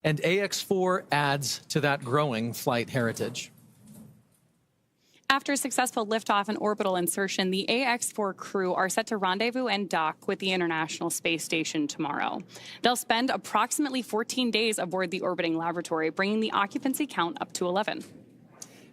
And AX-4 adds to that growing flight heritage. After successful liftoff and orbital insertion, the AX-4 crew are set to rendezvous and dock with the International Space Station tomorrow. They'll spend approximately 14 days aboard the orbiting laboratory, bringing the occupancy count up to 11.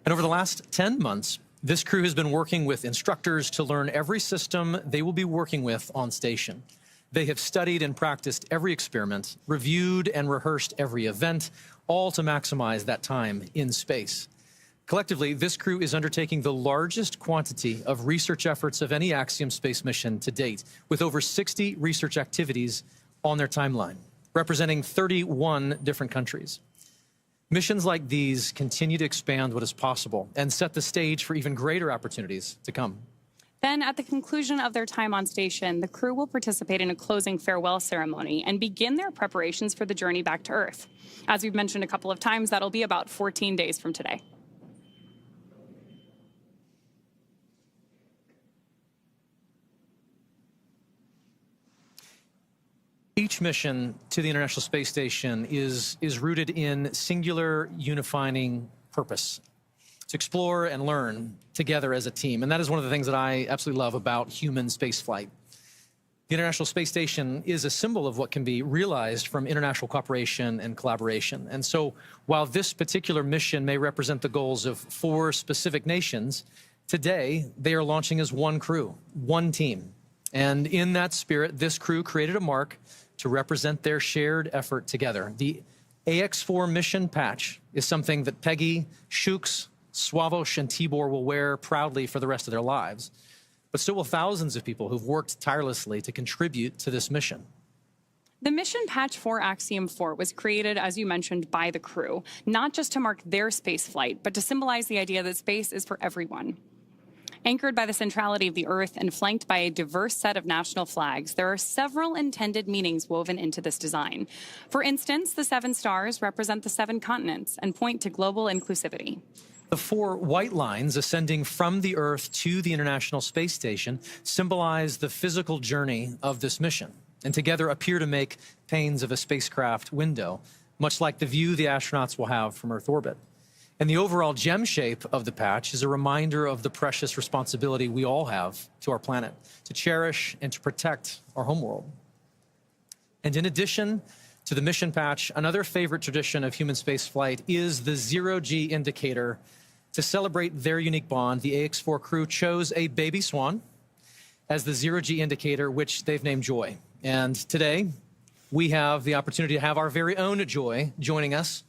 And over the last 10 months, this crew has been working with instructors to learn every system they will be working with on station. They have studied and practiced every experiment, reviewed and rehearsed every event, all to maximize that time in space. Collectively, this crew is undertaking the largest quantity of research efforts of any Axiom space mission to date, with over 60 research activities on their timeline, representing 31 different countries. Missions like these continue to expand what is possible and set the stage for even greater opportunities to come. Then, at the conclusion of their time on station, the crew will participate in a closing farewell ceremony and begin their preparations for the journey back to Earth. As we've mentioned a couple of times, that'll be about 14 days from today. Each mission to the International Space Station is rooted in singular unifying purpose, to explore and learn together as a team. And that is one of the things that I absolutely love about human spaceflight. The International Space Station is a symbol of what can be realized from international cooperation and collaboration. And so while this particular mission may represent the goals of 4 specific nations, today they are launching as one crew, one team. And in that spirit, this crew created a mark to represent their shared effort together. The AX-4 mission patch is something that Peggy, Shooks, Swavush, and Tibor will wear proudly for the rest of their lives. But so will thousands of people who've worked tirelessly to contribute to this mission. The mission patch for Axiom 4 was created, as you mentioned, by the crew, not just to mark their space flight, but to symbolize the idea that space is for everyone. Anchored by the centrality of the Earth and flanked by a diverse set of national flags, there are several intended meanings woven into this design. For instance, the 7 stars represent the 7 continents and point to global inclusivity. The 4 white lines ascending from the Earth to the International Space Station symbolize the physical journey of this mission, and together appear to make panes of a spacecraft window, much like the view the astronauts will have from Earth orbit. And the overall gem shape of the patch is a reminder of the precious responsibility we all have to our planet, to cherish and to protect our homeworld. And in addition to the mission patch, another favorite tradition of human spaceflight is the zero-G indicator. To celebrate their unique bond, the AX-4 crew chose a baby swan as the zero-G indicator, which they've named Joy. And today, we have the opportunity to have our very own Joy joining us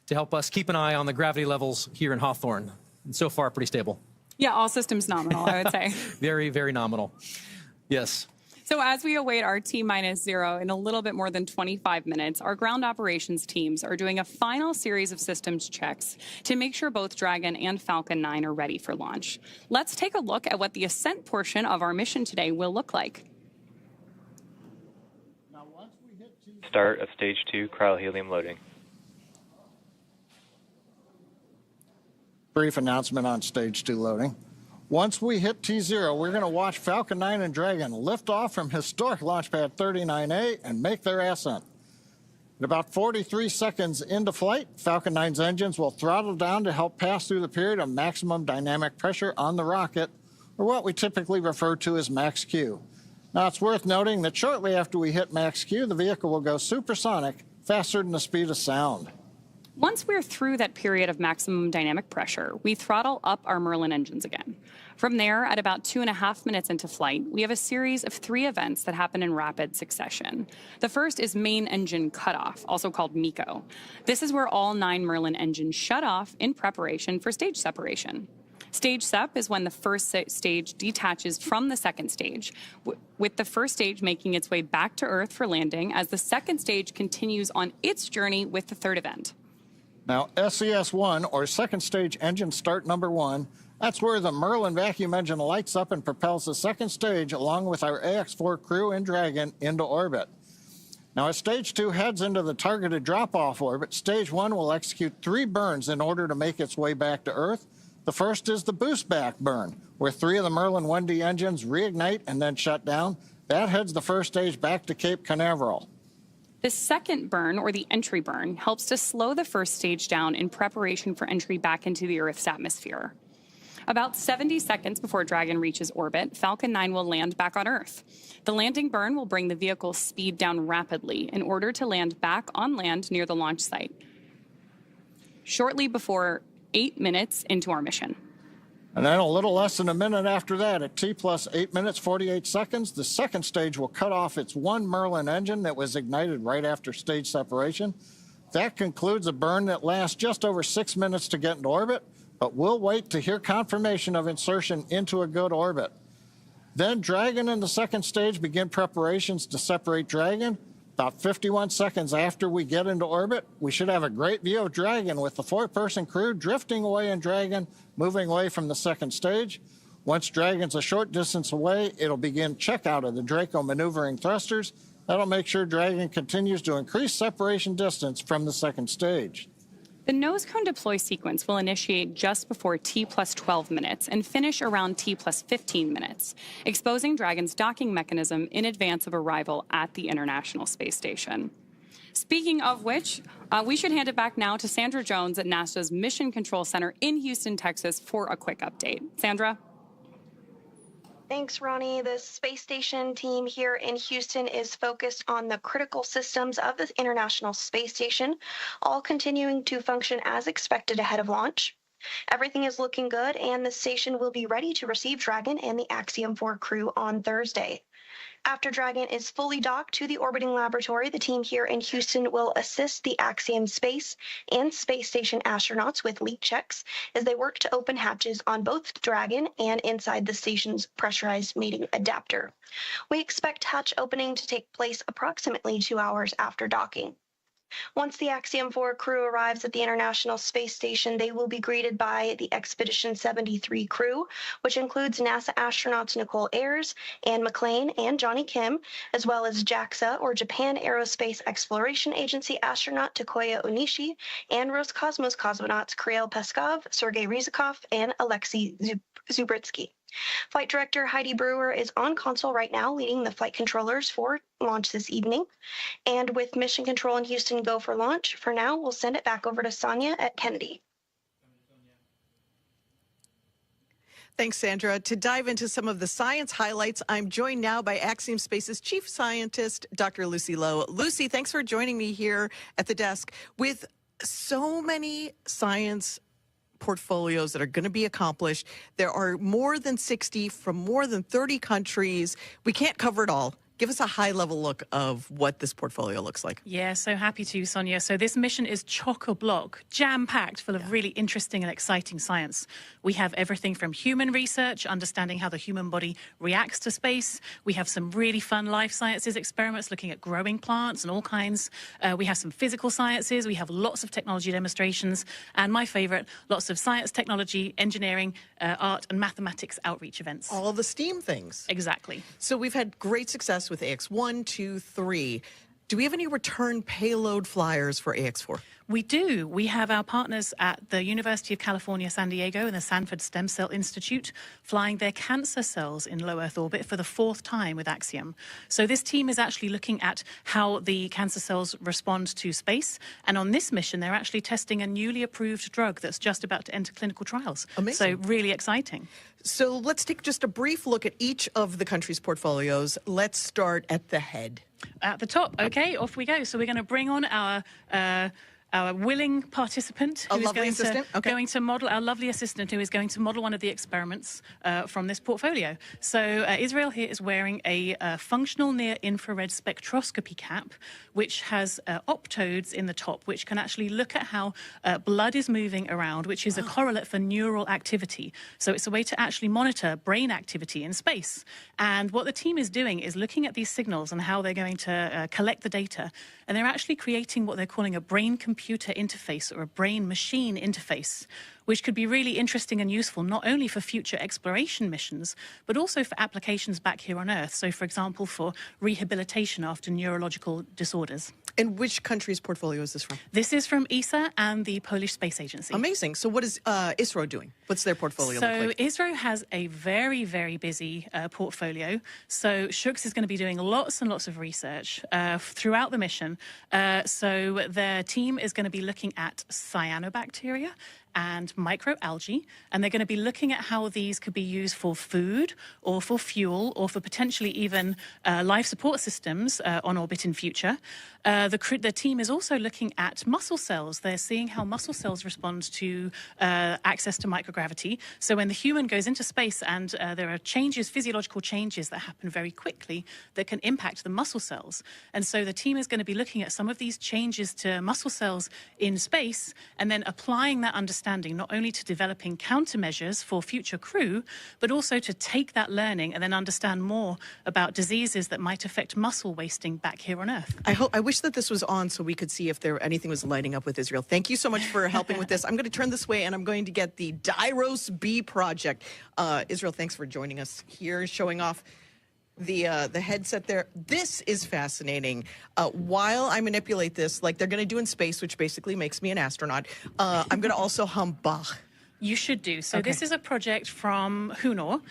to help us keep an eye on the gravity levels here in Hawthorne. And so far, pretty stable. Yeah, all systems nominal, I would say. Very, very nominal. Yes. So as we await our T-0 in a little bit more than 25 minutes, our ground operations teams are doing a final series of systems checks to make sure both Dragon and Falcon 9 are ready for launch. Let's take a look at what the ascent portion of our mission today will look like. Start of Stage 2 cryohelium loading. Brief announcement on Stage 2 loading. Once we hit T0, we're going to watch Falcon 9 and Dragon lift off from historic launch pad 39A and make their ascent. At about 43 seconds into flight, Falcon 9's engines will throttle down to help pass through the period of maximum dynamic pressure on the rocket, or what we typically refer to as max Q. Now, it's worth noting that shortly after we hit max Q, the vehicle will go supersonic, faster than the speed of sound. Once we're through that period of maximum dynamic pressure, we throttle up our Merlin engines again. From there, at about 2.5 minutes into flight, we have a series of 3 events that happen in rapid succession. The first is main engine cutoff, also called MECO. This is where all 9 Merlin engines shut off in preparation for stage separation. Stage sep is when the first stage detaches from the second stage, with the first stage making its way back to Earth for landing as the second stage continues on its journey with the third event. Now, SES-1, or second stage engine start number 1, that's where the Merlin vacuum engine lights up and propels the second stage along with our AX-4 crew and Dragon into orbit. Now, as Stage 2 heads into the targeted drop-off orbit, Stage 1 will execute 3 burns in order to make its way back to Earth. The first is the boost back burn, where 3 of the Merlin 1D engines reignite and then shut down. That heads the first stage back to Cape Canaveral. The second burn, or the entry burn, helps to slow the first stage down in preparation for entry back into the Earth's atmosphere. About 70 seconds before Dragon reaches orbit, Falcon 9 will land back on Earth. The landing burn will bring the vehicle's speed down rapidly in order to land back on land near the launch site, shortly before 8 minutes into our mission. And then a little less than a minute after that, at T plus 8 minutes, 48 seconds, the second stage will cut off its one Merlin engine that was ignited right after stage separation. That concludes a burn that lasts just over 6 minutes to get into orbit, but we'll wait to hear confirmation of insertion into a good orbit. Then Dragon and the second stage begin preparations to separate Dragon. About 51 seconds after we get into orbit, we should have a great view of Dragon with the 4-person crew drifting away in Dragon, moving away from the second stage. Once Dragon's a short distance away, it'll begin checkout of the Draco maneuvering thrusters. That'll make sure Dragon continues to increase separation distance from the second stage. The nose cone deploy sequence will initiate just before T plus 12 minutes and finish around T plus 15 minutes, exposing Dragon's docking mechanism in advance of arrival at the International Space Station. Speaking of which, we should hand it back now to Sandra Jones at NASA's Mission Control Center in Houston, Texas, for a quick update. Sandra? Thanks, Ronnie. The space station team here in Houston is focused on the critical systems of the International Space Station, all continuing to function as expected ahead of launch. Everything is looking good, and the station will be ready to receive Dragon and the Axiom 4 crew on Thursday. After Dragon is fully docked to the orbiting laboratory, the team here in Houston will assist the Axiom space and space station astronauts with leak checks as they work to open hatches on both Dragon and inside the station's pressurized mating adapter. We expect hatch opening to take place approximately 2 hours after docking. Once the Axiom 4 crew arrives at the International Space Station, they will be greeted by the Expedition 73 crew, which includes NASA astronauts Nicole Ayers, Anne McClain, and Johnny Kim, as well as JAXA, or Japan Aerospace Exploration Agency astronaut Takoya Onishi, and Roscosmos cosmonauts Kirill Peskov, Sergei Ryzhikov, and Alexei Zubritsky. Flight Director Heidi Brewer is on console right now, leading the flight controllers for launch this evening. And with Mission Control in Houston go for launch, for now, we'll send it back over to Sonia at Kennedy. Thanks, Sandra. To dive into some of the science highlights, I'm joined now by Axiom Space's Chief Scientist, Dr. Lucy Lowe. Lucy, thanks for joining me here at the desk. With so many science portfolios that are going to be accomplished, there are more than 60 from more than 30 countries. We can't cover it all. Give us a high-level look of what this portfolio looks like. Yeah, so happy to, Sonia. So this mission is chock-a-block, jam-packed full of really interesting and exciting science. We have everything from human research, understanding how the human body reacts to space. We have some really fun life sciences experiments looking at growing plants and all kinds. We have some physical sciences. We have lots of technology demonstrations. And my favorite, lots of science, technology, engineering, art, and mathematics outreach events. All the STEAM things. Exactly. So we've had great success with AX1, 2, 3. Do we have any return payload flyers for AX4? We do. We have our partners at the University of California, San Diego and the Sanford Stem Cell Institute flying their cancer cells in low Earth orbit for the 4th time with Axiom. So this team is actually looking at how the cancer cells respond to space. And on this mission, they're actually testing a newly approved drug that's just about to enter clinical trials. Amazing. So really exciting. So let's take just a brief look at each of the country's portfolios. Let's start at the head. At the top, okay, off we go. So we're going to bring on our willing participant who is going to model, our lovely assistant who is going to model one of the experiments from this portfolio. So Israel here is wearing a functional near-infrared spectroscopy cap, which has optodes in the top, which can actually look at how blood is moving around, which is a correlate for neural activity. So it's a way to actually monitor brain activity in space. And what the team is doing is looking at these signals and how they're going to collect the data. And they're actually creating what they're calling a brain-computer computer interface or a brain-machine interface, which could be really interesting and useful not only for future exploration missions, but also for applications back here on Earth. So, for example, for rehabilitation after neurological disorders. And which country's portfolio is this from? This is from ESA and the Polish Space Agency. Amazing. So what is ISRO doing? What's their portfolio look like? So ISRO has a very, very busy portfolio. So Shooks is going to be doing lots and lots of research throughout the mission. So their team is going to be looking at cyanobacteria and microalgae, and they're going to be looking at how these could be used for food or for fuel or for potentially even life support systems on orbit in future. The team is also looking at muscle cells. They're seeing how muscle cells respond to access to microgravity. So when the human goes into space and there are changes, physiological changes that happen very quickly that can impact the muscle cells. And so the team is going to be looking at some of these changes to muscle cells in space and then applying that understanding not only to developing countermeasures for future crew, but also to take that learning and then understand more about diseases that might affect muscle wasting back here on Earth. I wish that this was on so we could see if anything was lighting up with Israel. Thank you so much for helping with this. I'm going to turn this way and I'm going to get the Dyros B project. Israel, thanks for joining us here, showing off the headset there. This is fascinating. While I manipulate this, like they're going to do in space, which basically makes me an astronaut, I'm going to also hum Bach. You should do. So this is a project from Hunor,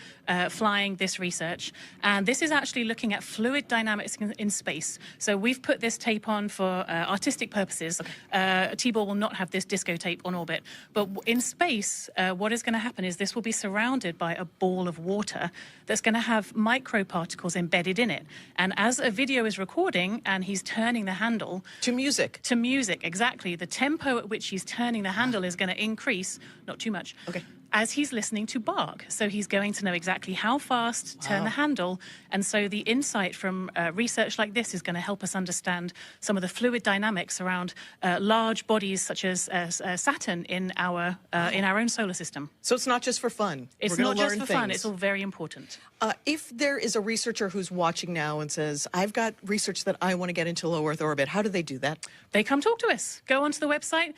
flying this research. And this is actually looking at fluid dynamics in space. So we've put this tape on for artistic purposes. Tibor will not have this disco tape on orbit. But in space, what is going to happen is this will be surrounded by a ball of water that's going to have microparticles embedded in it. And as a video is recording and he's turning the handle... To music. To music, exactly. The tempo at which he's turning the handle is going to increase, not too much, as he's listening to Bach. So he's going to know exactly how fast to turn the handle. And so the insight from research like this is going to help us understand some of the fluid dynamics around large bodies such as Saturn in our own solar system. So it's not just for fun. It's not just for fun. It's all very important. If there is a researcher who's watching now and says, I've got research that I want to get into low Earth orbit, how do they do that? They come talk to us. Go onto the website,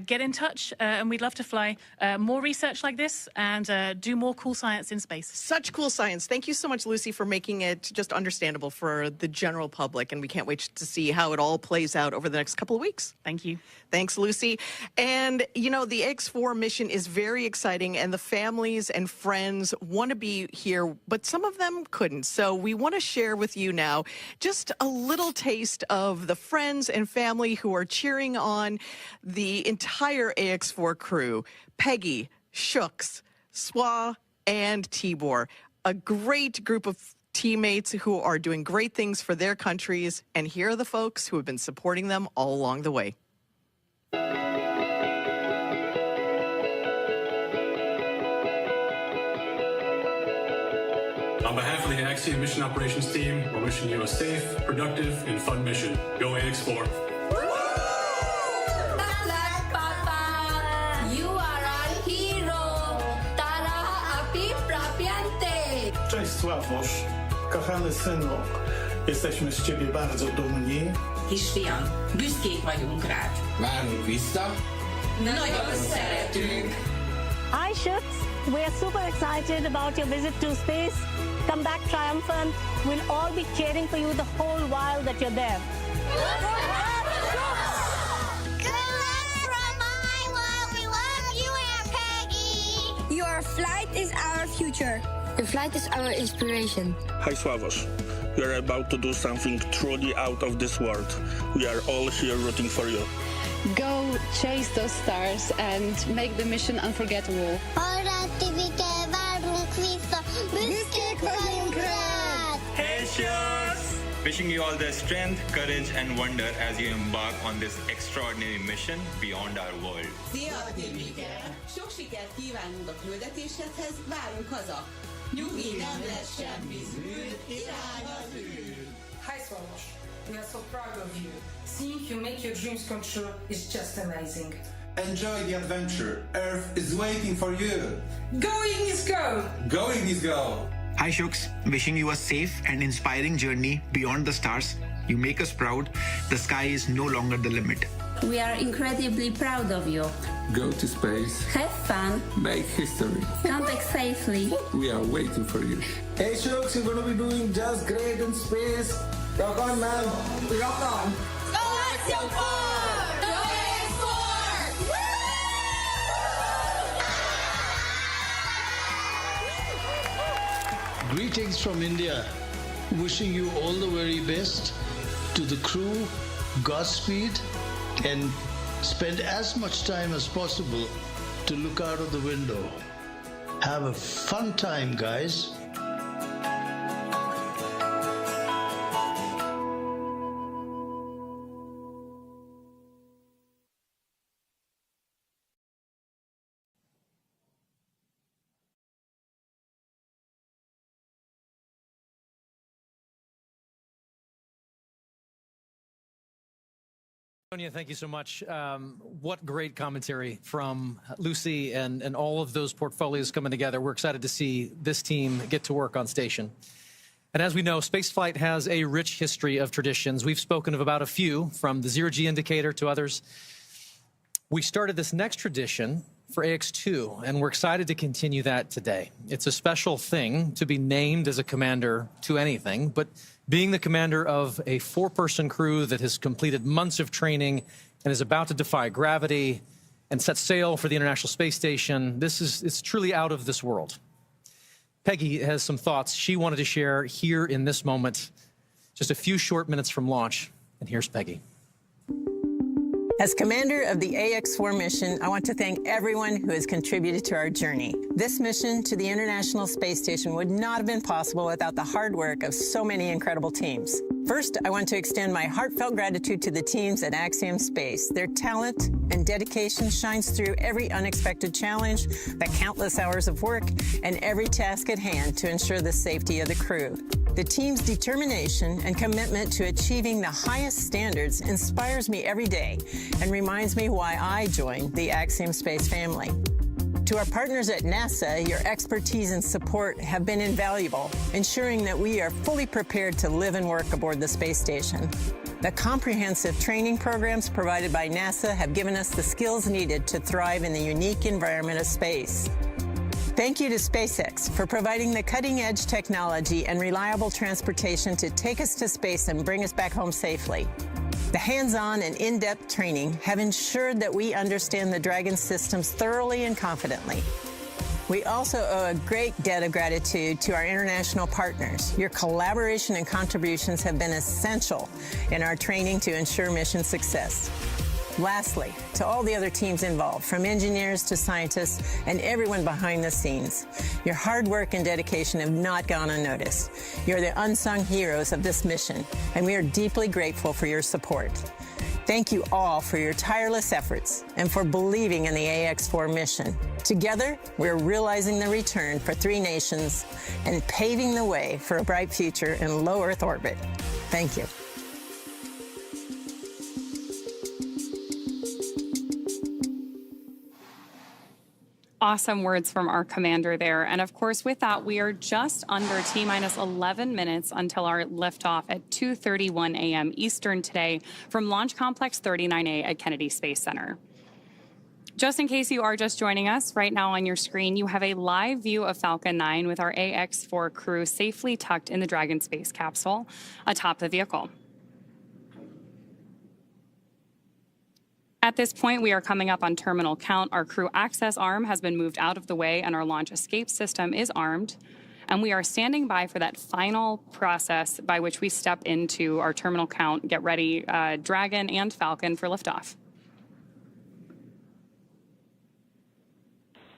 get in touch, and we'd love to fly more research like this and do more cool science in space. Such cool science. Thank you so much, Lucy, for making it just understandable for the general public. And we can't wait to see how it all plays out over the next couple of weeks. Thank you. Thanks, Lucy. And, you know, the X4 mission is very exciting, and the families and friends want to be here, but some of them couldn't. So we want to share with you now just a little taste of the friends and family who are cheering on the entire AX4 crew. Peggy, Shooks, Swa, and Tibor. A great group of teammates who are doing great things for their countries. And here are the folks who have been supporting them all along the way. On behalf of the Axiom Mission Operations Team, we're wishing you a safe, productive, and fun mission. Go AX4. Cześć Sławosz, kochany synu, jesteśmy z ciebie bardzo dumni. Kisfiam, büszkék vagyunk rád. Várunk vissza. Nagyon szeretünk. Hi Shooks, we're super excited about your visit to space. Come back triumphant. We'll all be cheering for you the whole while that you're there. Good luck from Iowa. We love you, Aunt Peggy. Your flight is our future. Your flight is our inspiration. Hi Sławos, we are about to do something truly out of this world. We are all here rooting for you. Go chase those stars and make the mission unforgettable. Hey Shooks! Wishing you all the strength, courage and wonder as you embark on this extraordinary mission beyond our world. Szia, Tibike! Sok sikert kívánunk a küldetéshez, várunk haza! Nyugi, nem lesz semmi zűr, irány az űr! Hi Swarosh, we are so proud of you. Seeing you make your dreams come true is just amazing. Enjoy the adventure. Earth is waiting for you. Going is go! Going is go! Hi Shooks, wishing you a safe and inspiring journey beyond the stars. You make us proud. The sky is no longer the limit. We are incredibly proud of you. Go to space. Have fun. Make history. Come back safely. We are waiting for you. Hey, Shooks, you're gonna be doing just great in space. Rock on, man. Rock on. Go Axiom 4! Go AX4! Greetings from India. Wishing you all the very best. To the crew, Godspeed, and spend as much time as possible to look out of the window. Have a fun time, guys. Sonia, thank you so much. What great commentary from Lucy and all of those portfolios coming together. We're excited to see this team get to work on station. And as we know, spaceflight has a rich history of traditions. We've spoken of about a few, from the zero-G indicator to others. We started this next tradition for AX2, and we're excited to continue that today. It's a special thing to be named as a commander to anything, but being the commander of a 4-person crew that has completed months of training and is about to defy gravity and set sail for the International Space Station, it's truly out of this world. Peggy has some thoughts she wanted to share here in this moment, just a few short minutes from launch. And here's Peggy. As commander of the AX4 mission, I want to thank everyone who has contributed to our journey. This mission to the International Space Station would not have been possible without the hard work of so many incredible teams. First, I want to extend my heartfelt gratitude to the teams at Axiom Space. Their talent and dedication shines through every unexpected challenge, the countless hours of work, and every task at hand to ensure the safety of the crew. The team's determination and commitment to achieving the highest standards inspires me every day and reminds me why I joined the Axiom Space family. To our partners at NASA, your expertise and support have been invaluable, ensuring that we are fully prepared to live and work aboard the space station. The comprehensive training programs provided by NASA have given us the skills needed to thrive in the unique environment of space. Thank you to SpaceX for providing the cutting-edge technology and reliable transportation to take us to space and bring us back home safely. The hands-on and in-depth training have ensured that we understand the Dragon systems thoroughly and confidently. We also owe a great debt of gratitude to our international partners. Your collaboration and contributions have been essential in our training to ensure mission success. Lastly, to all the other teams involved, from engineers to scientists and everyone behind the scenes, your hard work and dedication have not gone unnoticed. You're the unsung heroes of this mission, and we are deeply grateful for your support. Thank you all for your tireless efforts and for believing in the AX4 mission. Together, we're realizing the return for 3 nations and paving the way for a bright future in low Earth orbit. Thank you. Awesome words from our commander there. And of course, with that, we are just under T-minus 11 minutes until our liftoff at 2:31 a.m. Eastern today from Launch Complex 39A at Kennedy Space Center. Just in case you are just joining us, right now on your screen, you have a live view of Falcon 9 with our AX4 crew safely tucked in the Dragon space capsule atop the vehicle. At this point, we are coming up on terminal count. Our crew access arm has been moved out of the way and our launch escape system is armed. And we are standing by for that final process by which we step into our terminal count, get ready, Dragon and Falcon for liftoff.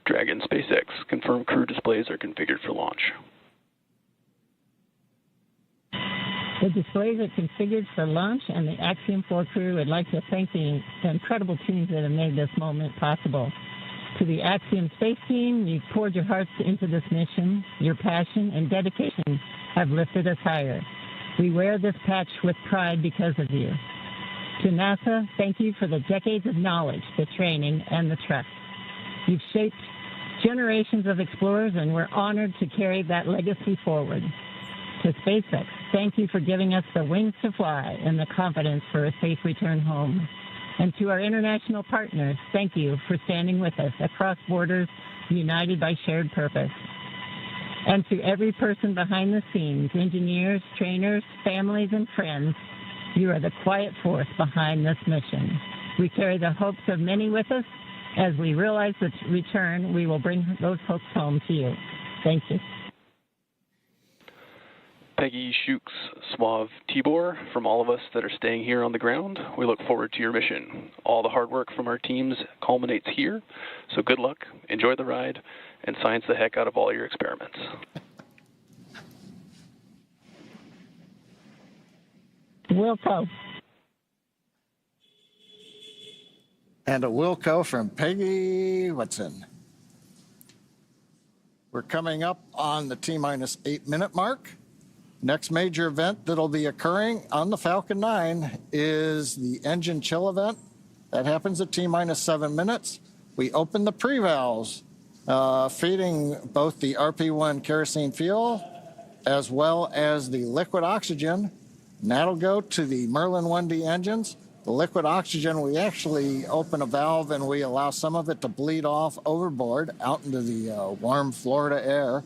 Dragon SpaceX, confirm crew displays are configured for launch. The displays are configured for launch, and the Axiom 4 crew would like to thank the incredible teams that have made this moment possible. To the Axiom Space team, you've poured your hearts into this mission. Your passion and dedication have lifted us higher. We wear this patch with pride because of you. To NASA, thank you for the decades of knowledge, the training, and the trust. You've shaped generations of explorers, and we're honored to carry that legacy forward. To SpaceX, thank you for giving us the wings to fly and the confidence for a safe return home. And to our international partners, thank you for standing with us across borders, united by shared purpose. And to every person behind the scenes, engineers, trainers, families, and friends, you are the quiet force behind this mission. We carry the hopes of many with us. As we realize the return, we will bring those hopes home to you. Thank you. Peggy Shooks, Suave Tibor, from all of us that are staying here on the ground, we look forward to your mission. All the hard work from our teams culminates here, so good luck, enjoy the ride, and science the heck out of all your experiments. Wilco. And a Wilco from Peggy Whitson. We're coming up on the T-minus 8-minute mark. Next major event that'll be occurring on the Falcon 9 is the engine chill event. That happens at T-minus 7 minutes. We open the pre-valves, feeding both the RP1 kerosene fuel as well as the liquid oxygen. And that'll go to the Merlin 1D engines. The liquid oxygen, we actually open a valve and we allow some of it to bleed off overboard out into the warm Florida air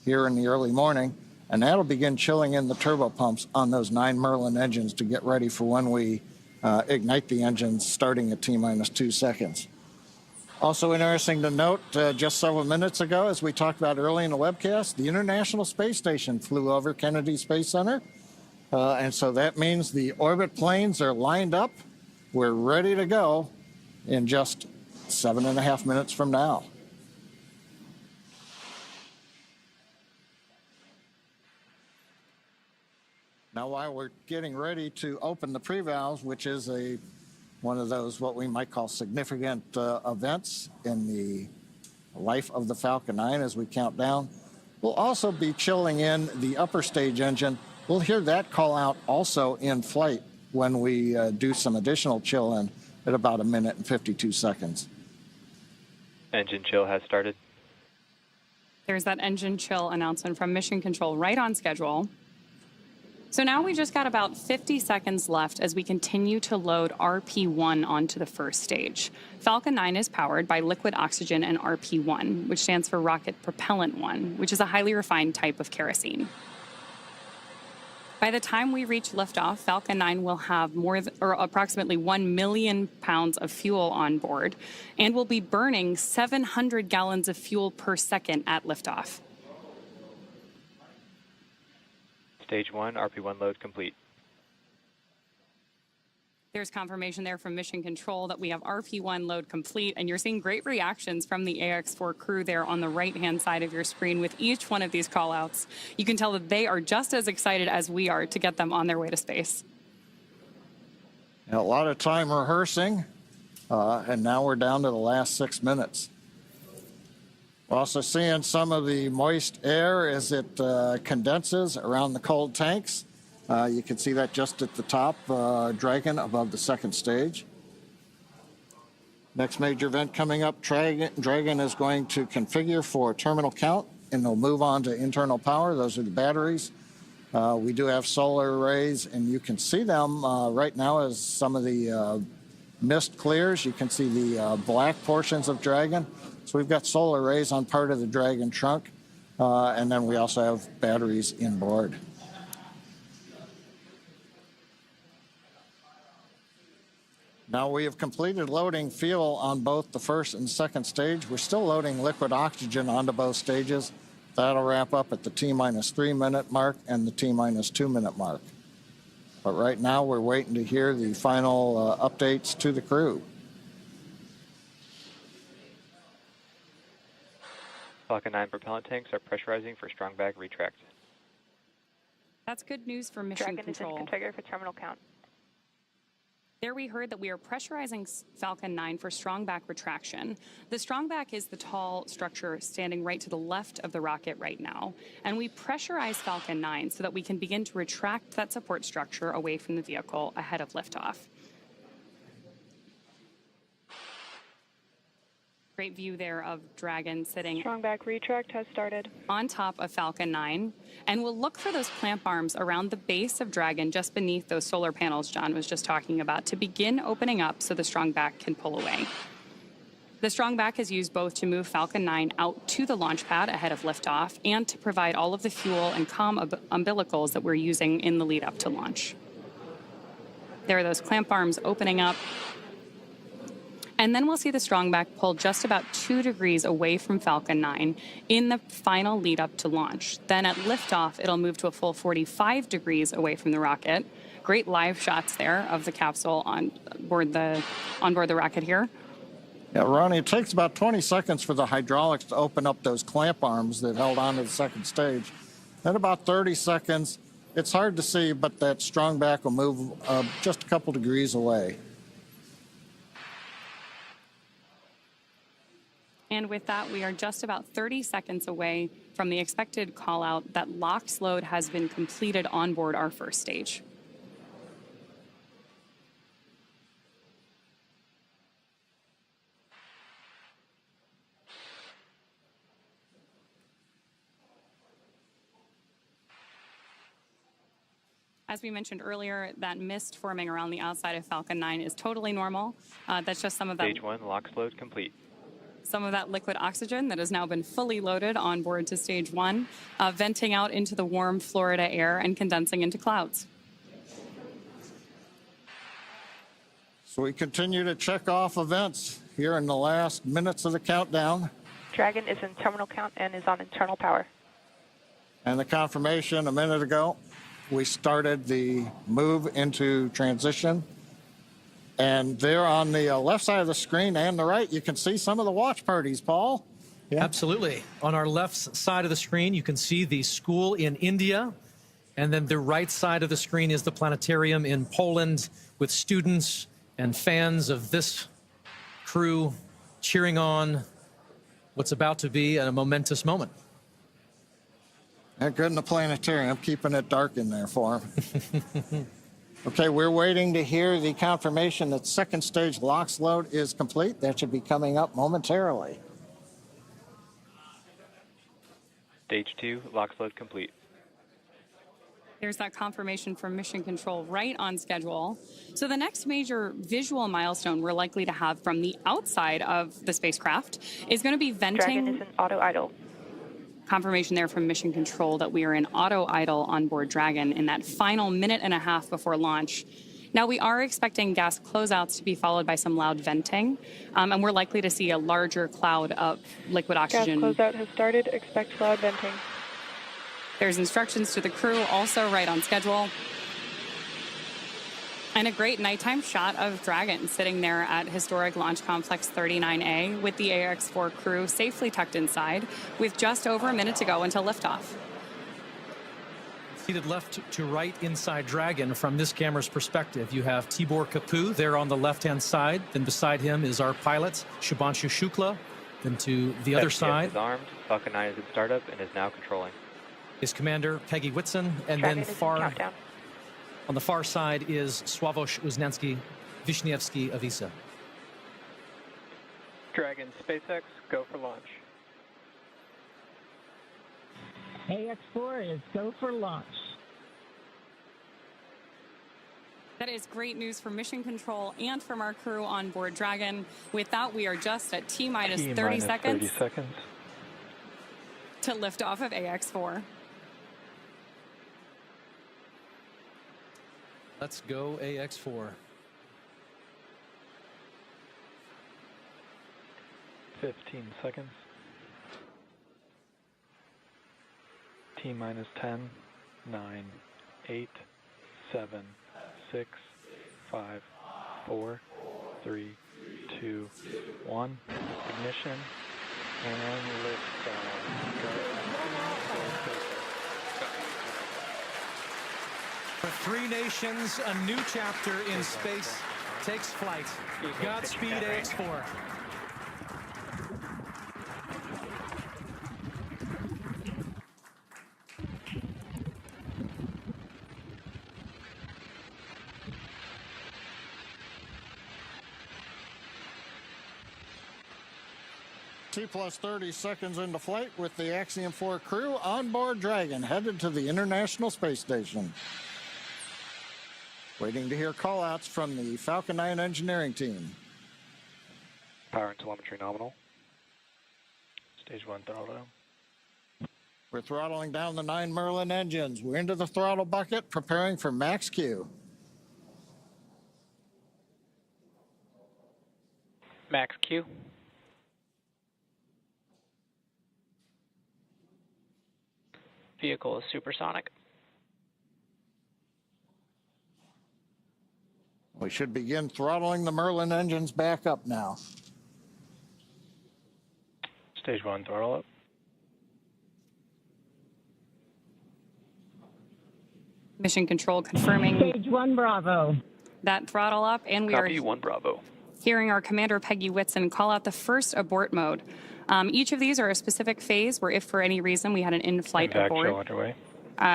here in the early morning. And that'll begin chilling in the turbo pumps on those 9 Merlin engines to get ready for when we ignite the engines starting at T-minus 2 seconds. Also interesting to note, just several minutes ago, as we talked about early in the webcast, the International Space Station flew over Kennedy Space Center. And so that means the orbit planes are lined up. We're ready to go in just 7.5 minutes from now. Now, while we're getting ready to open the pre-valves, which is one of those what we might call significant events in the life of the Falcon 9 as we count down, we'll also be chilling in the upper stage engine. We'll hear that call out also in flight when we do some additional chill in at about 1 minute and 52 seconds. Engine chill has started. There's that engine chill announcement from Mission Control right on schedule. So now we just got about 50 seconds left as we continue to load RP1 onto the first stage. Falcon 9 is powered by liquid oxygen and RP1, which stands for Rocket Propellant 1, which is a highly refined type of kerosene. By the time we reach liftoff, Falcon 9 will have approximately 1 million pounds of fuel on board and will be burning 700 gallons of fuel per second at liftoff. Stage 1, RP1 load complete. There's confirmation there from Mission Control that we have RP1 load complete, and you're seeing great reactions from the AX4 crew there on the right-hand side of your screen with each one of these call-outs. You can tell that they are just as excited as we are to get them on their way to space. A lot of time rehearsing, and now we're down to the last 6 minutes. We're also seeing some of the moist air as it condenses around the cold tanks. You can see that just at the top, Dragon above the second stage. Next major event coming up, Dragon is going to configure for terminal count, and they'll move on to internal power. Those are the batteries. We do have solar arrays, and you can see them right now as some of the mist clears. You can see the black portions of Dragon. So we've got solar arrays on part of the Dragon trunk, and then we also have batteries inboard. Now we have completed loading fuel on both the first and second stage. We're still loading liquid oxygen onto both stages. That'll wrap up at the T-minus 3 minute mark and the T-minus 2 minute mark. But right now we're waiting to hear the final updates to the crew. Falcon 9 propellant tanks are pressurizing for strong bag retract. That's good news for Mission Control. Dragon is in configure for terminal count. There we heard that we are pressurizing Falcon 9 for strong back retraction. The strong back is the tall structure standing right to the left of the rocket right now. And we pressurize Falcon 9 so that we can begin to retract that support structure away from the vehicle ahead of liftoff. Great view there of Dragon sitting Strong back retract has started. on top of Falcon 9. And we'll look for those clamp arms around the base of Dragon, just beneath those solar panels John was just talking about, to begin opening up so the strong back can pull away. The strong back is used both to move Falcon 9 out to the launch pad ahead of liftoff and to provide all of the fuel and comm umbilicals that we're using in the lead up to launch. There are those clamp arms opening up. And then we'll see the strong back pull just about 2 degrees away from Falcon 9 in the final lead up to launch. Then at liftoff, it'll move to a full 45 degrees away from the rocket. Great live shots there of the capsule on board the rocket here. Yeah, Ronnie, it takes about 20 seconds for the hydraulics to open up those clamp arms that held on to the second stage. Then about 30 seconds, it's hard to see, but that strong back will move just a couple degrees away. And with that, we are just about 30 seconds away from the expected call out that LOX load has been completed on board our first stage. As we mentioned earlier, that mist forming around the outside of Falcon 9 is totally normal. That's just some of that. Stage 1, LOX load complete. Some of that liquid oxygen that has now been fully loaded on board to stage 1, venting out into the warm Florida air and condensing into clouds. So we continue to check off events here in the last minutes of the countdown. Dragon is in terminal count and is on internal power. And the confirmation a minute ago, we started the move into transition. And there on the left side of the screen and the right, you can see some of the watch parties, Paul. Yeah. Absolutely. On our left side of the screen, you can see the school in India. And then the right side of the screen is the planetarium in Poland with students and fans of this crew cheering on what's about to be a momentous moment. And good in the planetarium, keeping it dark in there for them. Okay, we're waiting to hear the confirmation that second stage LOX load is complete. That should be coming up momentarily. Stage 2, LOX load complete. There's that confirmation from Mission Control right on schedule. So the next major visual milestone we're likely to have from the outside of the spacecraft is going to be venting. Dragon is in auto idle. Confirmation there from Mission Control that we are in auto idle on board Dragon in that final minute and a half before launch. Now, we are expecting gas closeouts to be followed by some loud venting, and we're likely to see a larger cloud of liquid oxygen. Gas closeout has started. Expect loud venting. There's instructions to the crew, also right on schedule. And a great nighttime shot of Dragon sitting there at historic Launch Complex 39A with the AX-4 crew safely tucked inside with just over a minute to go until liftoff. Seated left to right inside Dragon from this camera's perspective, you have Tibor Kapu there on the left-hand side. Then beside him is our pilot, Shubhanshu Shukla. Then to the other side is armed. Falcon 9 is in startup and is now controlling. Is Commander Peggy Whitson, and Dragon then on the far side is Sławosz Wisniewski of ESA. Dragon SpaceX, go for launch. AX4 is go for launch. That is great news for Mission Control and from our crew on board Dragon. With that, we are just at T-minus 30 seconds to lift off of AX4. Let's go AX4. 15 seconds. T-minus 10, 9, 8, 7, 6, 5, 4, 3, 2, 1. Ignition and lift. For three nations, a new chapter in space takes flight. Godspeed, AX4. T plus 30 seconds into flight with the Axiom 4 crew on board Dragon, headed to the International Space Station. Waiting to hear callouts from the Falcon 9 engineering team. Power and telemetry nominal. Stage 1 throttle. We're throttling down the 9 Merlin engines. We're into the throttle bucket, preparing for max Q. Max Q. Vehicle is supersonic. We should begin throttling the Merlin engines back up now. Stage 1 throttle up. Mission Control confirming Stage 1 Bravo. that throttle up, and we Copy are 1 Bravo. hearing our Commander Peggy Whitson call out the first abort mode. Each of these are a specific phase where if for any reason we had an in-flight Back abort, show underway.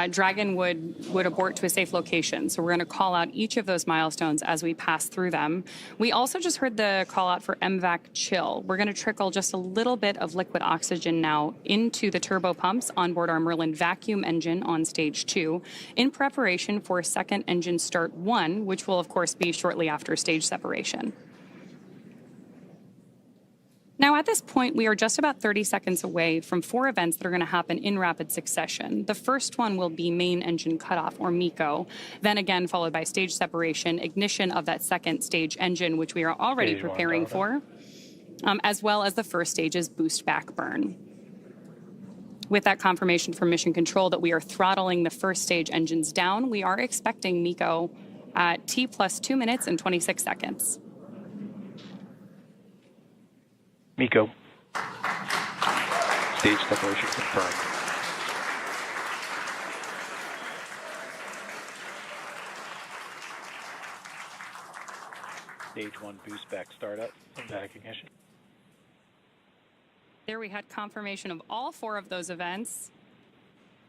Dragon would abort to a safe location. So we're going to call out each of those milestones as we pass through them. We also just heard the call out for MVAC chill. We're going to trickle just a little bit of liquid oxygen now into the turbo pumps on board our Merlin vacuum engine on stage 2 in preparation for second engine start 1, which will of course be shortly after stage separation. Now, at this point, we are just about 30 seconds away from 4 events that are going to happen in rapid succession. The first one will be main engine cutoff, or MECO, then again followed by stage separation, ignition of that second stage engine, which we are already Stage 1 preparing throttle. for, as well as the first stage's boost back burn. With that confirmation from Mission Control that we are throttling the first stage engines down, we are expecting MECO at T plus 2 minutes and 26 seconds. MECO. Stage separation confirmed. Stage 1 boost back startup and back ignition. There we had confirmation of all 4 of those events.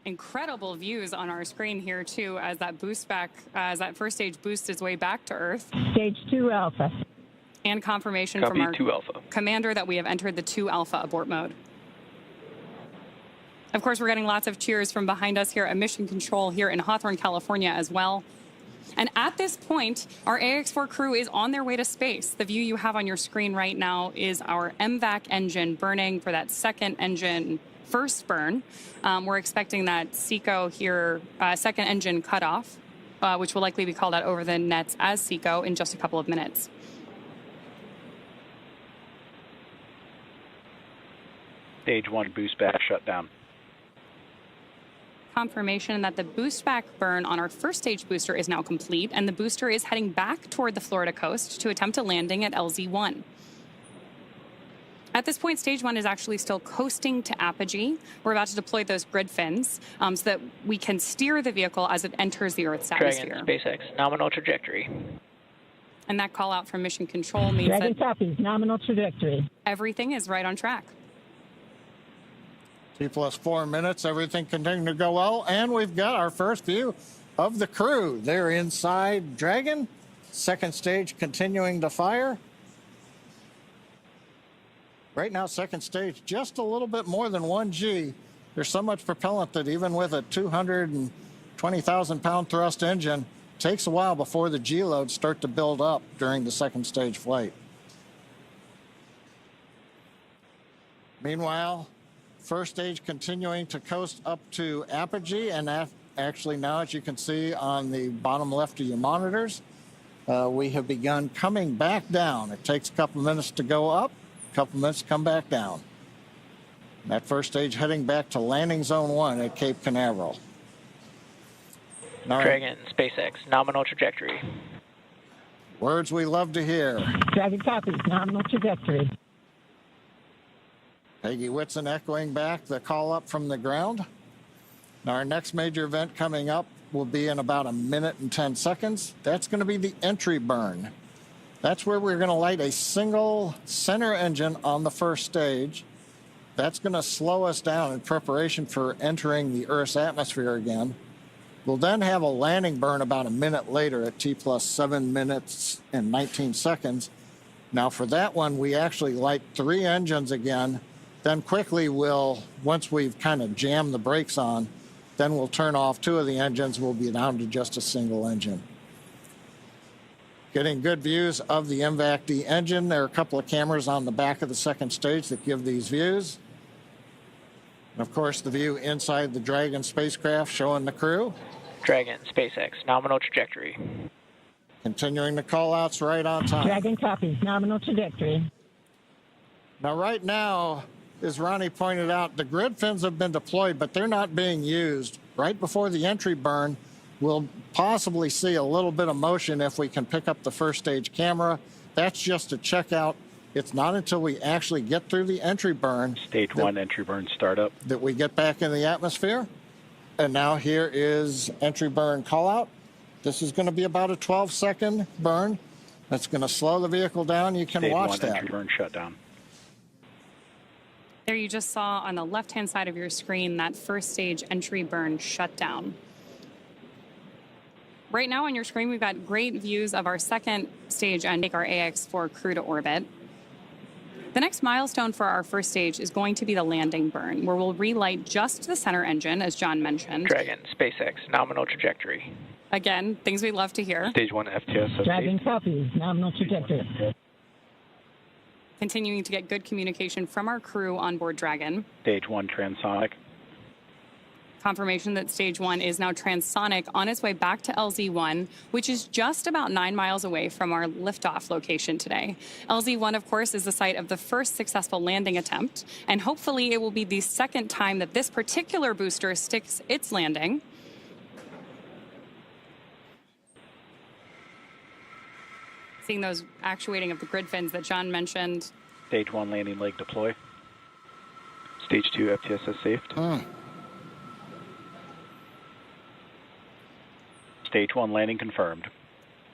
Incredible views on our screen here too, as that boost back, as that first stage boosts its way back to Earth. Stage 2 Alpha. And confirmation Copy from our 2 Alpha. commander that we have entered the 2 Alpha abort mode. Of course, we're getting lots of cheers from behind us here at Mission Control here in Hawthorne, California as well. And at this point, our AX4 crew is on their way to space. The view you have on your screen right now is our MVAC engine burning for that second engine first burn. We're expecting that SECO here, second engine cutoff, which will likely be called out over the nets as SECO in just a couple of minutes. Stage 1 boost back shut down. Confirmation that the boost back burn on our first stage booster is now complete, and the booster is heading back toward the Florida coast to attempt a landing at LZ1. At this point, stage 1 is actually still coasting to apogee. We're about to deploy those grid fins so that we can steer the vehicle as it enters the Earth's atmosphere. Dragon, SpaceX, nominal trajectory. And that call out from Mission Control means Dragon that copies, nominal trajectory. everything is right on track. T plus 4 minutes, everything continuing to go well, and we've got our first view of the crew. They're inside Dragon, second stage continuing to fire. Right now, second stage, just a little bit more than 1 G. There's so much propellant that even with a 220,000-pound thrust engine, it takes a while before the G loads start to build up during the second stage flight. Meanwhile, first stage continuing to coast up to apogee, and actually now, as you can see on the bottom left of your monitors, we have begun coming back down. It takes a couple minutes to go up, a couple minutes to come back down. That first stage heading back to landing zone 1 at Cape Canaveral. Dragon, SpaceX, nominal trajectory. Words we love to hear. Dragon copies, nominal trajectory. Peggy Whitson echoing back the call up from the ground. Now, our next major event coming up will be in about 1 minute and 10 seconds. That's going to be the entry burn. That's where we're going to light a single center engine on the first stage. That's going to slow us down in preparation for entering the Earth's atmosphere again. We'll then have a landing burn about 1 minute later at T plus 7 minutes and 19 seconds. Now, for that one, we actually light 3 engines again Then quickly once we've kind of jammed the brakes on, then we'll turn off 2 of the engines. We'll be down to just a single engine. Getting good views of the MVAC-D engine. There are a couple of cameras on the back of the second stage that give these views. And of course, the view inside the Dragon spacecraft showing the crew. Dragon, SpaceX, nominal trajectory. Continuing the call-outs right on time. Dragon copies, nominal trajectory. Now, right now, as Ronnie pointed out, the grid fins have been deployed, but they're not being used. Right before the entry burn, we'll possibly see a little bit of motion if we can pick up the first stage camera. That's just to check out. It's not until we actually get through the entry burn. Stage 1 entry burn startup. That we get back in the atmosphere. And now here is entry burn call out. This is going to be about a 12-second burn. That's going to slow the vehicle down. You can Stage watch 1 that. entry burn shutdown. There you just saw on the left-hand side of your screen that first stage entry burn shutdown. Right now on your screen, we've got great views of our second stage and take our AX4 crew to orbit. The next milestone for our first stage is going to be the landing burn, where we'll relight just the center engine, as John mentioned. Dragon, SpaceX, nominal trajectory. Again, things we love to hear. Stage 1 FTS. Dragon copies, nominal trajectory. Continuing to get good communication from our crew on board Dragon. Stage 1 transonic. Confirmation that stage 1 is now transonic on its way back to LZ1, which is just about 9 miles away from our liftoff location today. LZ1, of course, is the site of the first successful landing attempt, and hopefully it will be the second time that this particular booster sticks its landing. Seeing those actuating of the grid fins that John mentioned. Stage 1 landing leg deploy. Stage 2 FTSS saved. Stage 1 landing confirmed.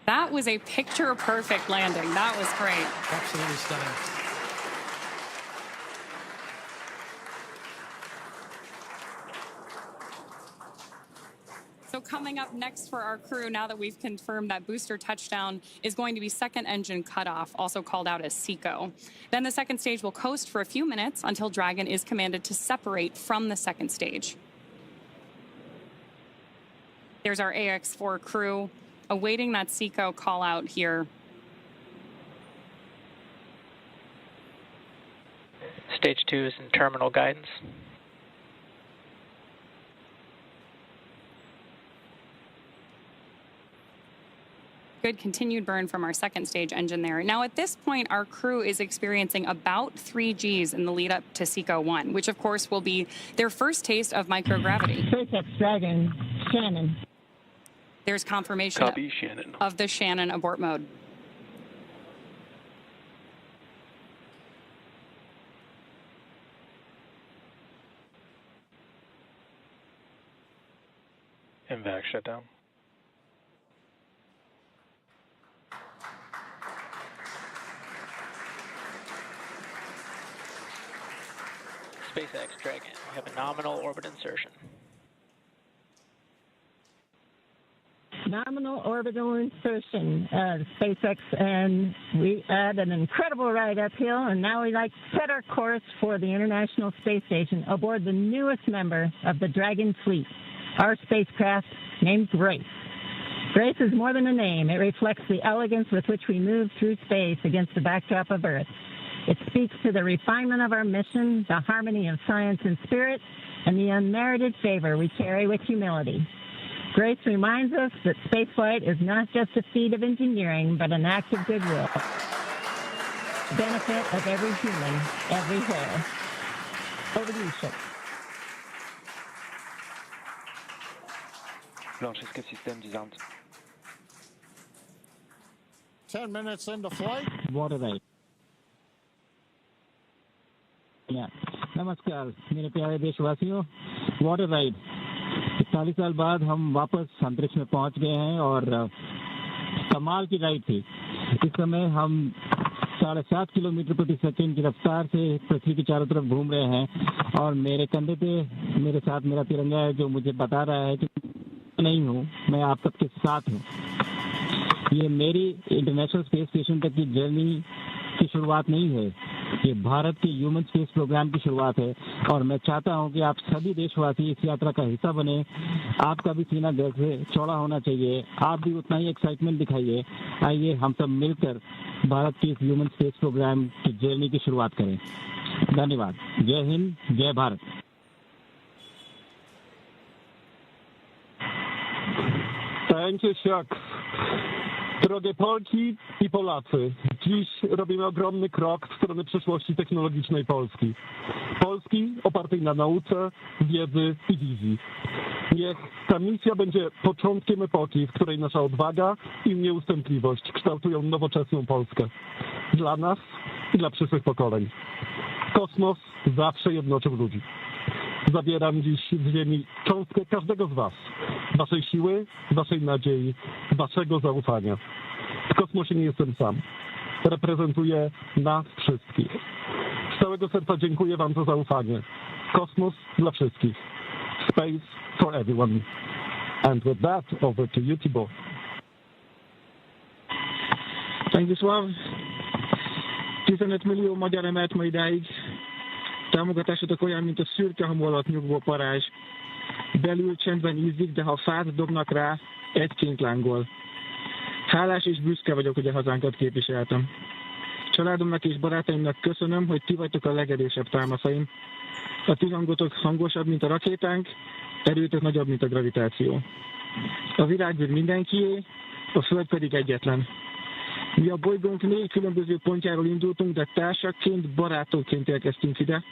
That was a picture-perfect landing. That was great. Absolutely stunning. So coming up next for our crew, now that we've confirmed that booster touchdown, is going to be second engine cutoff, also called out as SECO. Then the second stage will coast for a few minutes until Dragon is commanded to separate from the second stage. There's our AX4 crew awaiting that SECO call out here. Stage 2 is in terminal guidance. Good continued burn from our second stage engine there. Now at this point, our crew is experiencing about 3 Gs in the lead up to SECO 1, which of course will be their first taste of microgravity. SpaceX Dragon, Shannon. There's confirmation Copy, Shannon. of the Shannon abort mode. MVAC shutdown. SpaceX Dragon, we have a nominal orbit insertion. Nominal orbital insertion, SpaceX, and we had an incredible ride uphill, and now we like to set our course for the International Space Station aboard the newest member of the Dragon fleet, our spacecraft named Grace. Grace is more than a name. It reflects the elegance with which we move through space against the backdrop of Earth. It speaks to the refinement of our mission, the harmony of science and spirit, and the unmerited favor we carry with humility. Grace reminds us that spaceflight is not just a feat of engineering, but an act of goodwill. Benefit of every human, everywhere. Over to you, Chip. Blanchesque système disarmed. 10 minutes into flight. Water ride. नमस्कार मेरे प्यारे देशवासियों, water ride 40 साल बाद हम वापस अंतरिक्ष में पहुंच गए हैं और कमाल की राइड थी। इस समय हम 7.5 किलोमीटर प्रति सेकंड की रफ्तार से पृथ्वी के चारों तरफ घूम रहे हैं और मेरे कंधे पे मेरे साथ मेरा तिरंगा है जो मुझे बता रहा है कि नहीं हूँ, मैं आप सबके साथ हूँ। ये मेरी इंटरनेशनल स्पेस स्टेशन तक की जर्नी की शुरुआत नहीं है, ये भारत के ह्यूमन स्पेस प्रोग्राम की शुरुआत है और मैं चाहता हूं कि आप सभी देशवासी इस यात्रा का हिस्सा बने। आपका भी सीना गर्व से चौड़ा होना चाहिए, आप भी उतना ही एक्साइटमेंट दिखाइए। आइए हम सब मिलकर भारत के इस ह्यूमन स्पेस प्रोग्राम की जर्नी की शुरुआत करें। धन्यवाद। जय हिंद, जय Bharat. Thank you, Chuck. Drogie Polki i Polacy, dziś robimy ogromny krok w stronę przyszłości technologicznej Polski. Polski opartej na nauce, wiedzy i wizji. Niech ta misja będzie początkiem epoki, w której nasza odwaga i nieustępliwość kształtują nowoczesną Polskę. Dla nas i dla przyszłych pokoleń. Kosmos zawsze jednoczył ludzi. Zabieram dziś z ziemi cząstkę każdego z was. Waszej siły, waszej nadziei, waszego zaufania. W kosmosie nie jestem sam. Reprezentuję nas wszystkich. Z całego serca dziękuję wam za zaufanie. Kosmos dla wszystkich. Space for everyone. And with that, over to you, Tibor. Thank you, Sław. 15 millió magyar emelt ma idáig. Támogatásotok olyan, mint a szürke hamu alatt nyugvó parázs. Belül csendben ízik, de ha fát dobnak rá, egyként lángol. Hálás és büszke vagyok, hogy a hazánkat képviseltem. Családomnak és barátaimnak köszönöm, hogy ti vagytok a legerősebb támaszaim. A ti hangotok hangosabb, mint a rakétánk, erőtök nagyobb, mint a gravitáció. A világűr mindenkié, a Föld pedig egyetlen. Mi a bolygónk 4 különböző pontjáról indultunk, de társakként, barátokként érkeztünk ide.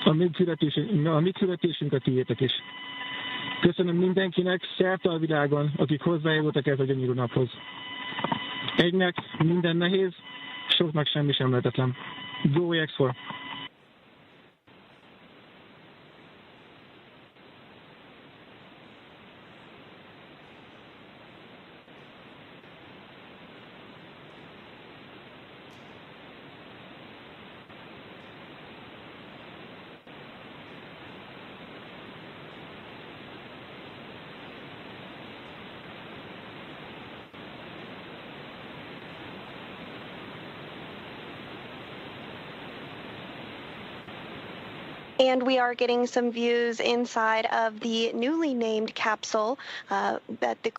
A mi küldetésünk a tiétek is. Köszönöm mindenkinek szerte a világon, akik hozzájárultak ez a gyönyörű naphoz. Egynek minden nehéz, soknak semmi sem lehetetlen. Go X4! And we are getting some views inside of the newly named capsule that the